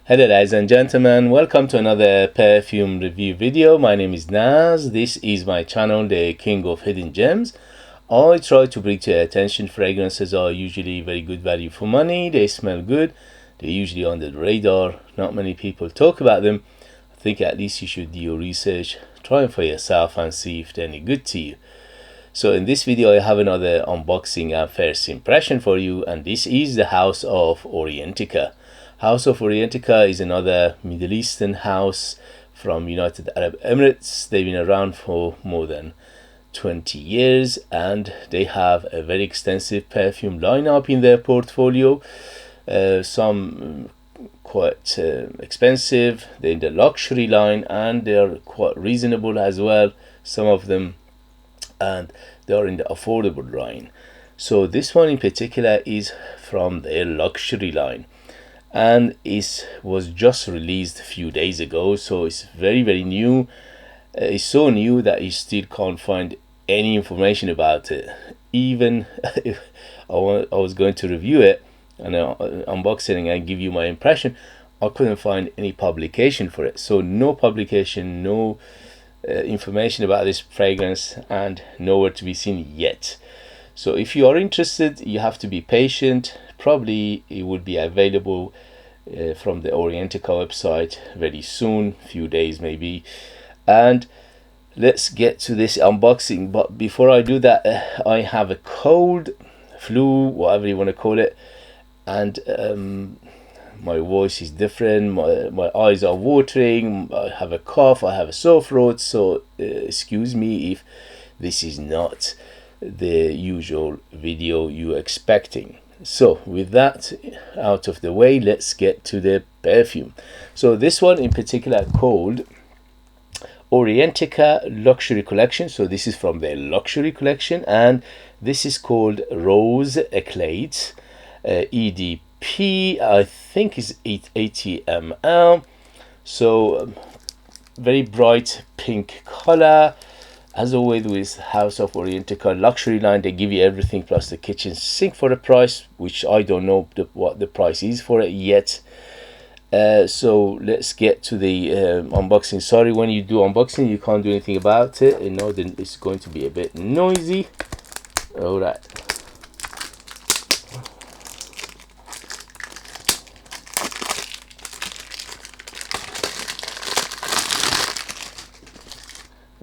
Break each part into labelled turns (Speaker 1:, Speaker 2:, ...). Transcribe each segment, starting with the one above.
Speaker 1: Hello ladies and gentlemen, welcome to another perfume review video. My name is Naz. This is my channel, the King of Hidden Gems. I try to bring to your attention fragrances are usually very good value for money. They smell good. They're usually on the radar. Not many people talk about them. I think at least you should do your research, try them for yourself and see if they're any good to you. So in this video I have another unboxing and first impression for you, and this is the house of Orientica. House of Orientica is another Middle Eastern house from United Arab Emirates. They've been around for more than 20 years and they have a very extensive perfume lineup in their portfolio. Some quite expensive, they're in the luxury line, and they're quite reasonable as well, some of them, and they are in the affordable line. So this one in particular is from their luxury line, and it was just released a few days ago, so it's very new. It's so new that you still can't find any information about it. Even if I was going to review it and unboxing and give you my impression, I couldn't find any publication for it. So no publication, no information about this fragrance, and nowhere to be seen yet. So if you are interested, you have to be patient. Probably it will be available from the Orientica website very soon, few days maybe. And let's get to this unboxing. But before I do that, I have a cold, flu, whatever you want to call it, and my voice is different, my eyes are watering, I have a cough, I have a sore throat, so excuse me if this is not the usual video you're expecting. So with that out of the way, let's get to the perfume. So this one in particular called Orientica Luxury Collection. So this is from their luxury collection, and this is called Rose Eclat, EDP, I think is 880 ml. So very bright pink color. As always with House of Orientica luxury line, they give you everything plus the kitchen sink for a price, which I don't know what the price is for it yet. So let's get to the unboxing. Sorry, when you do unboxing you can't do anything about it. You know, then it's going to be a bit noisy. All right.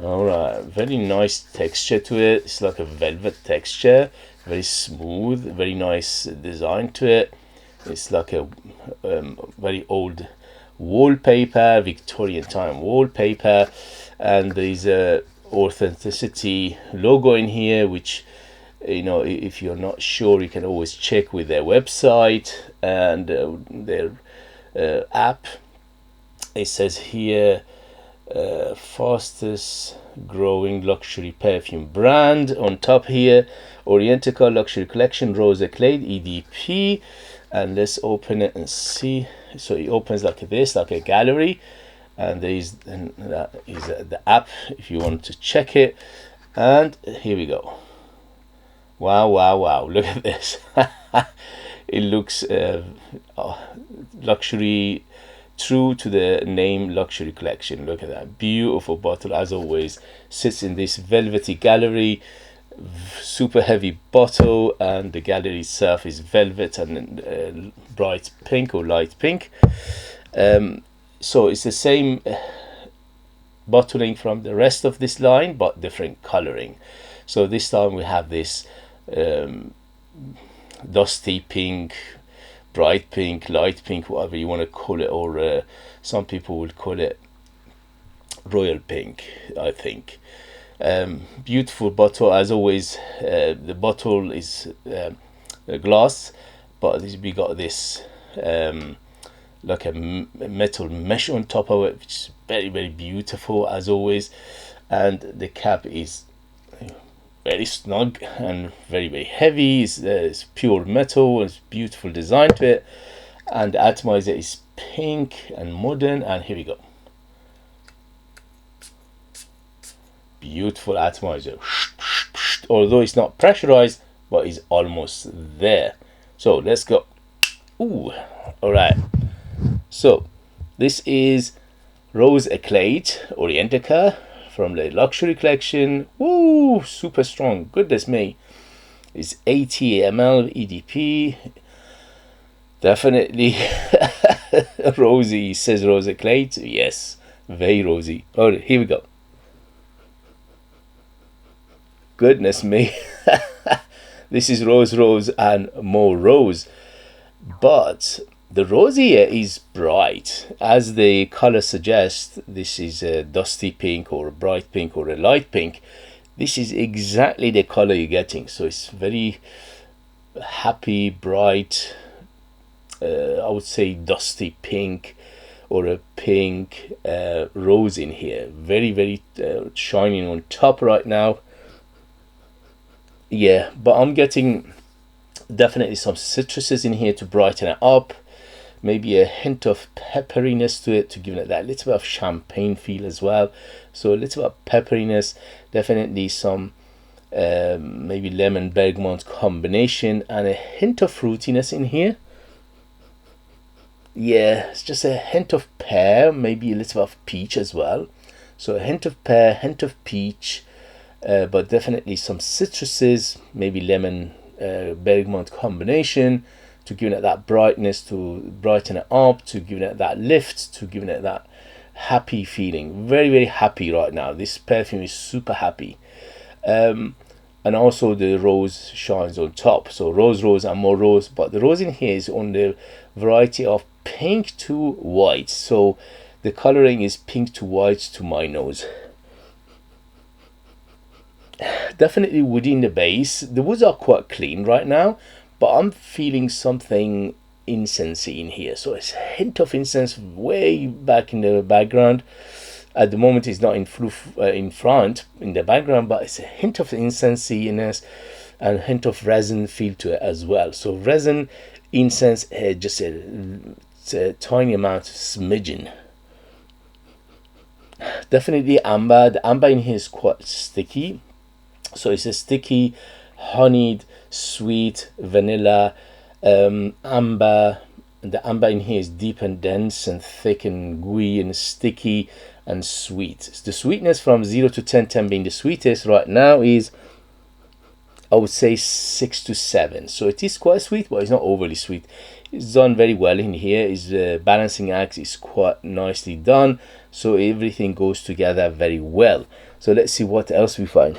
Speaker 1: Alright, very nice texture to it. It's like a velvet texture, very smooth, very nice design to it. It's like a very old wallpaper, Victorian time wallpaper, and there's a authenticity logo in here, which, you know, if you're not sure, you can always check with their website and their app. It says here fastest growing luxury perfume brand on top here, Orientica Luxury Collection Rose Eclat EDP. And let's open it and see. So it opens like this, like a gallery, and that is the app if you want to check it. And here we go. Wow, look at this. It looks luxury, true to the name Luxury Collection. Look at that beautiful bottle, as always, sits in this velvety gallery, super heavy bottle, and the gallery itself is velvet and bright pink or light pink. So it's the same bottling from the rest of this line, but different coloring. So this time we have this dusty pink, bright pink, light pink, whatever you want to call it, or some people would call it royal pink, I think. Beautiful bottle, as always. The bottle is glass, but we got this like a metal mesh on top of it, which is very beautiful as always. And the cap is very snug and very heavy. It's pure metal, it's beautiful design to it, and the atomizer is pink and modern. And here we go, beautiful atomizer, although it's not pressurized, but it's almost there. So let's go. Ooh, all right. So This is Rose Eclat, Orientica from the Luxury Collection. Woo, super strong, goodness me. It's 80 ml EDP. Definitely rosy, says Rose Eclat. Yes, very rosy. Oh, here we go. Goodness me. This is rose, rose, and more rose. But the rose here is bright. As the color suggests, this is a dusty pink or a bright pink or a light pink. This is exactly the color you're getting. So it's very happy, bright, I would say dusty pink or a pink rose in here. Very, very shining on top right now. Yeah, but I'm getting definitely some citruses in here to brighten it up. Maybe a hint of pepperiness to it to give it that little bit of champagne feel as well. So a little bit of pepperiness, definitely some maybe lemon bergamot combination, and a hint of fruitiness in here. Yeah, it's just a hint of pear, maybe a little bit of peach as well. So a hint of pear, hint of peach, but definitely some citruses, maybe lemon bergamot combination to give it that brightness, to brighten it up, to give it that lift, to give it that happy feeling. Very, very happy right now. This perfume is super happy. And also the rose shines on top. So rose, rose, and more rose. But the rose in here is on the variety of pink to white. So the coloring is pink to white to my nose. Definitely woody in the base. The woods are quite clean right now, but I'm feeling something incensey in here. So it's a hint of incense way back in the background. At the moment it's not in front in the background, but it's a hint of incensiness and a hint of resin feel to it as well. So resin, incense, just a tiny amount, smidgen. Definitely amber. The amber in here is quite sticky. So it's a sticky, honeyed, sweet, vanilla, amber. The amber in here is deep and dense and thick and gooey and sticky and sweet. The sweetness from 0 to 10, 10 being the sweetest right now is, I would say, 6 to 7. So it is quite sweet, but it's not overly sweet. It's done very well in here. Its balancing act is quite nicely done. So everything goes together very well. So let's see what else we find.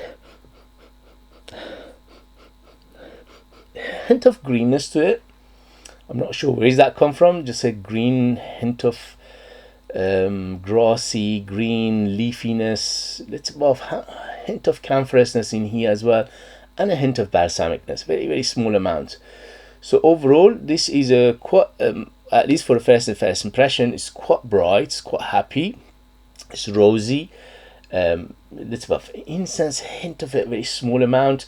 Speaker 1: Hint of greenness to it. I'm not sure where does that come from. Just a green hint of grassy green leafiness. Little bit of hint of camphousness in here as well, and a hint of balsamicness. Very, very small amount. So overall, this is a quite at least for the first impression, it's quite bright. It's quite happy. It's rosy. Little bit of incense, hint of a very small amount,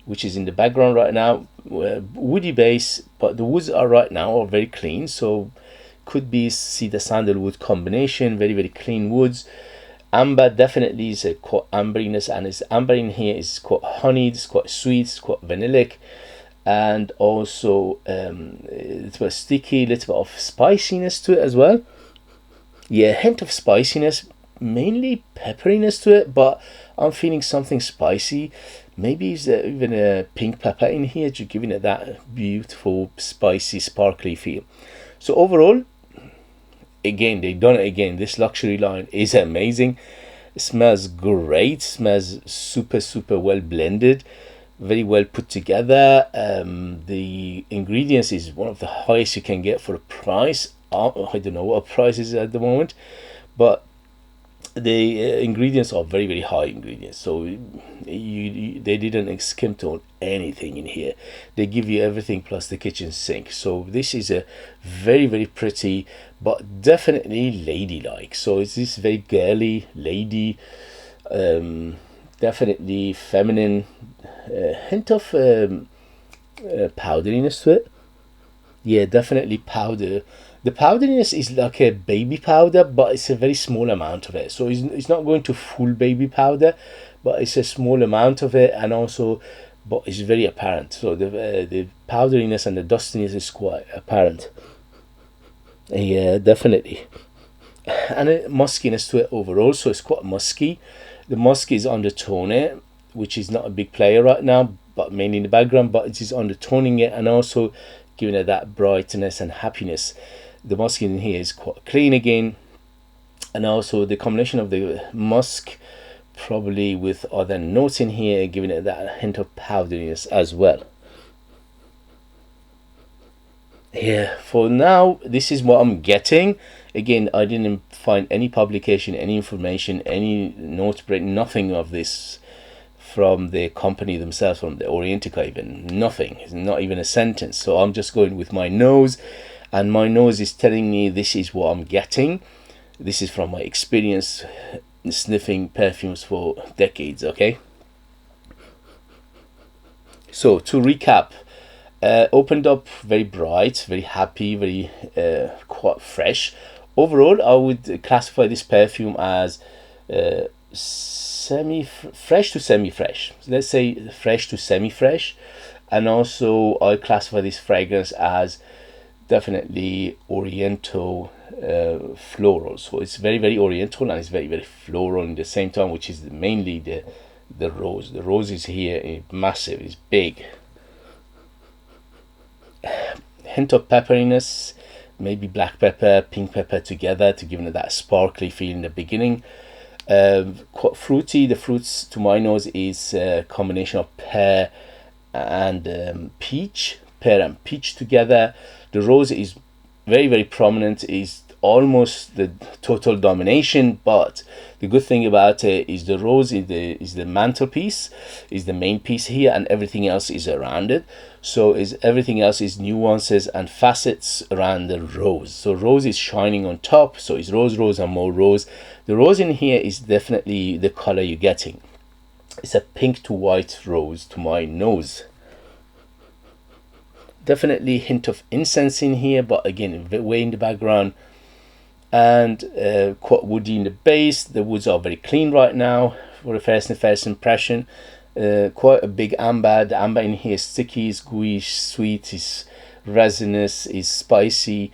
Speaker 1: which is in the background right now. Woody base, but the woods are right now are very clean, so could be cedar sandalwood combination. Very, very clean woods. Amber definitely is a quite amberiness, and its amber in here is quite honeyed, it's quite sweet, it's quite vanillic, and also a little bit sticky, little bit of spiciness to it as well. Yeah, hint of spiciness, mainly pepperiness to it, but I'm feeling something spicy. Maybe is there even a pink pepper in here to giving it that beautiful, spicy, sparkly feel. So overall, again, they've done it again. This luxury line is amazing. It smells great. Smells super, super well blended. Very well put together. The ingredients is one of the highest you can get for a price. I don't know what price is at the moment, but the ingredients are very, very high ingredients. So they didn't skimp on anything in here. They give you everything plus the kitchen sink. So this is a very, very pretty, but definitely ladylike. So it's this very girly lady, definitely feminine, hint of powderiness to it. Yeah, definitely powder. The powderiness is like a baby powder, but it's a very small amount of it. So it's not going to full baby powder, but it's a small amount of it, and also, but it's very apparent. So the powderiness and the dustiness is quite apparent. Yeah, definitely. and a muskiness to it overall, so it's quite musky. The musk is undertone it, which is not a big player right now, but mainly in the background, but it is undertoning it and also giving it that brightness and happiness. The musk in here is quite clean again, and also the combination of the musk probably with other notes in here, giving it that hint of powderiness as well. Yeah, for now this is what I'm getting. Again, I didn't find any publication, any information, any note break, nothing of this from the company themselves, from the Orientica, even nothing. It's not even a sentence. So I'm just going with my nose, and my nose is telling me this is what I'm getting. This is from my experience sniffing perfumes for decades. Okay, so to recap, opened up very bright, very happy, very quite fresh. Overall, I would classify this perfume as semi-fresh to semi-fresh. Let's say fresh to semi-fresh. And also I classify this fragrance as definitely Oriental floral. So it's very, very Oriental, and it's very, very floral in the same time, which is mainly the rose. The rose is here, massive, it's big. Hint of pepperiness, maybe black pepper, pink pepper together to give it that sparkly feel in the beginning. Quite fruity. The fruits to my nose is a combination of pear and peach. Pear and peach together. The rose is very, very prominent, is almost the total domination, but the good thing about it is the rose is the mantelpiece, is the main piece here, and everything else is around it. So is everything else is nuances and facets around the rose. So rose is shining on top, so it's rose, rose, and more rose. The rose in here is definitely the color you're getting. It's a pink to white rose to my nose. Definitely hint of incense in here, but again way in the background, and quite woody in the base. The woods are very clean right now for the first impression. Quite a big amber. The amber in here is sticky, is gooey, sweet, is resinous, is spicy,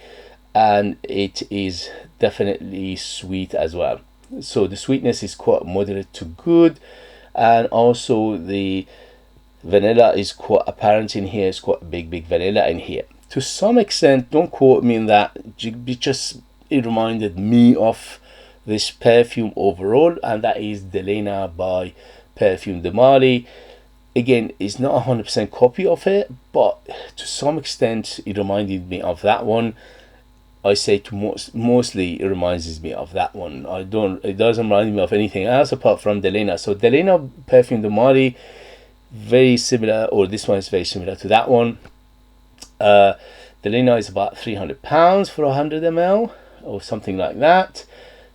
Speaker 1: and it is definitely sweet as well. So the sweetness is quite moderate to good, and also the vanilla is quite apparent in here. It's quite a big vanilla in here to some extent. Don't quote me on that, it reminded me of this perfume overall, and that is Delena by Parfum de Mali. Again, it's not 100% copy of it, but to some extent it reminded me of that one. I say to mostly it reminds me of that one. It doesn't remind me of anything else apart from Delena. So Delena Parfum de Mali, very similar, or this one is very similar to that one. Delena is about £300 for 100 ml or something like that.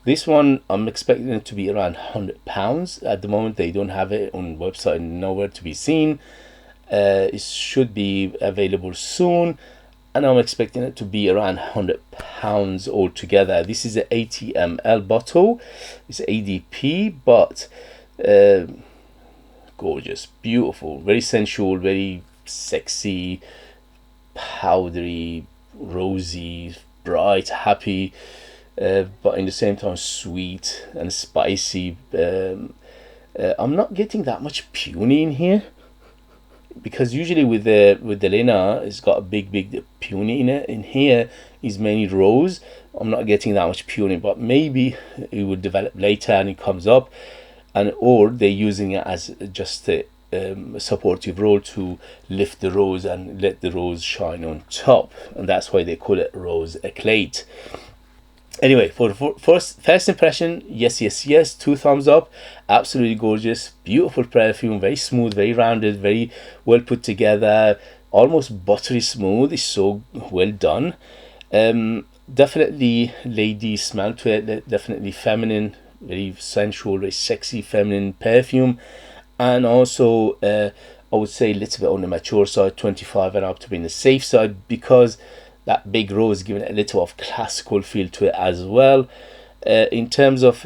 Speaker 1: This one I'm expecting it to be around £100. At the moment they don't have it on website, nowhere to be seen. It should be available soon, and I'm expecting it to be around £100 altogether. This is an 80 ml bottle. It's EDP, but gorgeous, beautiful, very sensual, very sexy, powdery, rosy, bright, happy, but in the same time sweet and spicy. I'm not getting that much puny in here, because usually with the Lena it's got a big puny in it. In here is mainly rose. I'm not getting that much puny, but maybe it will develop later and it comes up, or they're using it as just a supportive role to lift the rose and let the rose shine on top, and that's why they call it Rose Eclat. Anyway, for the first impression, yes, 2 thumbs up. Absolutely gorgeous, beautiful perfume, very smooth, very rounded, very well put together, almost buttery smooth. It's so well done. Definitely lady smell to it, definitely feminine, very sensual, very sexy feminine perfume. And also I would say a little bit on the mature side, 25 and up, to be in the safe side, because that big rose giving it a little of classical feel to it as well. In terms of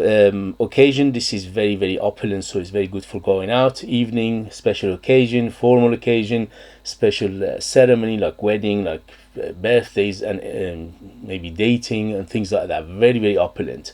Speaker 1: occasion, this is very, very opulent, so it's very good for going out, evening, special occasion, formal occasion, special ceremony like wedding, like birthdays, and maybe dating and things like that. Very, very opulent.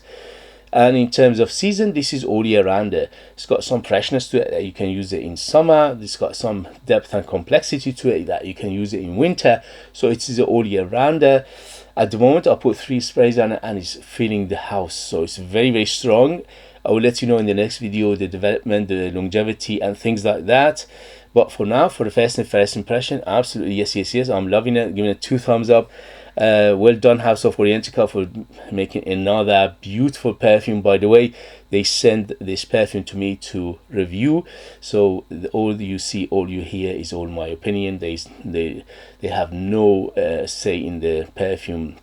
Speaker 1: And in terms of season, this is all year round. It's got some freshness to it that you can use it in summer. It's got some depth and complexity to it that you can use it in winter. So it is all year round. At the moment, I put 3 sprays on it and it's filling the house. So it's very, very strong. I will let you know in the next video the development, the longevity and things like that. But for now, for the first impression, absolutely yes, yes, yes. I'm loving it. Giving it 2 thumbs up. Well done, House of Orientica, for making another beautiful perfume. By the way, they send this perfume to me to review, so all you see, all you hear is all my opinion. They have no say in the perfume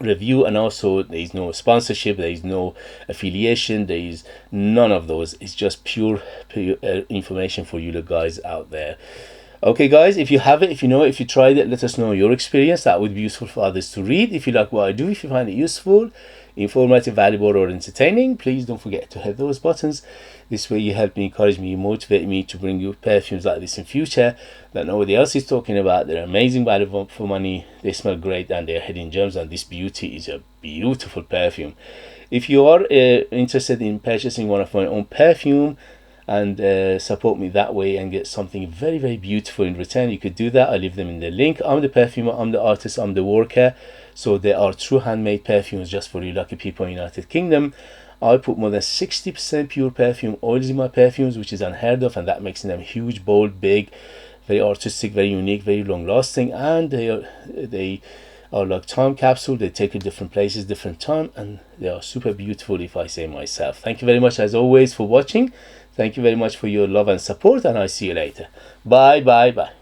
Speaker 1: review, and also there is no sponsorship, there is no affiliation, there is none of those. It's just pure information for you guys out there. Okay guys, if you have it, if you know it, if you tried it, let us know your experience. That would be useful for others to read. If you like what I do, if you find it useful, informative, valuable or entertaining, please don't forget to hit those buttons. This way you help me, encourage me, motivate me to bring you perfumes like this in future that nobody else is talking about. They're amazing value for money, they smell great, and they're hidden gems, and this beauty is a beautiful perfume. If you are interested in purchasing one of my own perfume and support me that way and get something very, very beautiful in return, you could do that. I leave them in the link. I'm the perfumer, I'm the artist, I'm the worker. So they are true handmade perfumes just for you lucky people in the United Kingdom. I put more than 60% pure perfume oils in my perfumes, which is unheard of, and that makes them huge, bold, big, very artistic, very unique, very long lasting, and they are like time capsule. They take you different places, different time, and they are super beautiful, if I say myself. Thank you very much as always for watching. Thank you very much for your love and support, and I'll see you later. Bye, bye, bye.